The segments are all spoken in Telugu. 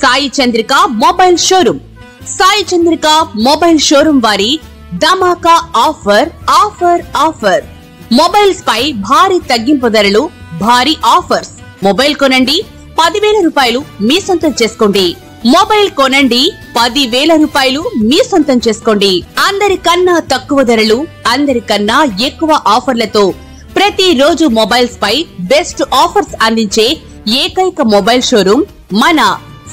Sai Chandrika mobile showroom. Sai Chandrika mobile showroom వారి ధమాకా ఆఫర్ ఆఫర్ ఆఫర్ మొబైల్స్ పై భారీ తగ్గింపు ధరలు, భారీ ఆఫర్స్. మొబైల్ కొనండి 10,000 రూపాయలు మీ సొంతం చేసుకోండి. మొబైల్ కొనండి 10,000 రూపాయలు మీ సొంతం చేసుకోండి. అందరికన్నా తక్కువ ధరలు, అందరికన్నా ఎక్కువ ఆఫర్లతో ప్రతి రోజు మొబైల్స్ పై బెస్ట్ ఆఫర్స్ అందించే ఏకైక మొబైల్ షోరూమ్ మన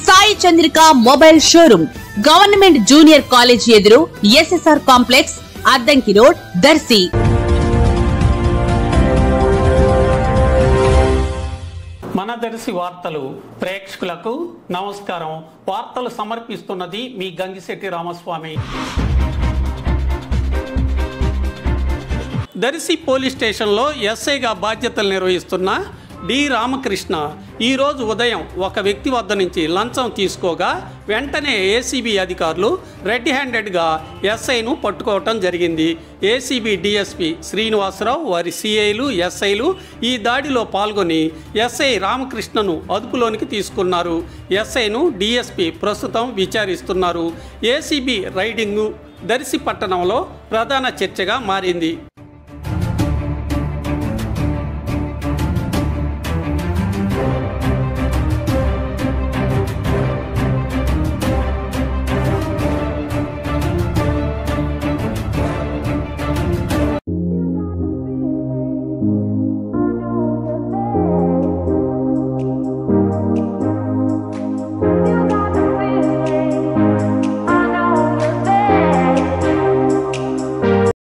Sai Chandrika mobile showroom. Government junior college ఎదురు, SSR complex, Addanki road, Darsi. మన దర్శి వార్తలు ప్రేక్షకులకు నమస్కారం. వార్తలు సమర్పిస్తున్నది మీ గంగిశెట్టి రామస్వామి. దర్శి పోలీస్ స్టేషన్లో ఎస్ఐగా బాధ్యతలు నిర్వహిస్తున్న డి రామకృష్ణ ఈరోజు ఉదయం ఒక వ్యక్తి వద్ద నుంచి లంచం తీసుకోగా వెంటనే ఏసీబీ అధికారులు రెడ్ హ్యాండెడ్గా ఎస్ఐను పట్టుకోవటం జరిగింది. ఏసీబీ డిఎస్పీ శ్రీనివాసరావు, వారి సిఐలు, ఎస్ఐలు ఈ దాడిలో పాల్గొని ఎస్ఐ రామకృష్ణను అదుపులోనికి తీసుకున్నారు. ఎస్ఐను డిఎస్పీ ప్రస్తుతం విచారిస్తున్నారు. ఏసీబీ రైడింగు దర్శి పట్టణంలో ప్రధాన చర్చగా మారింది.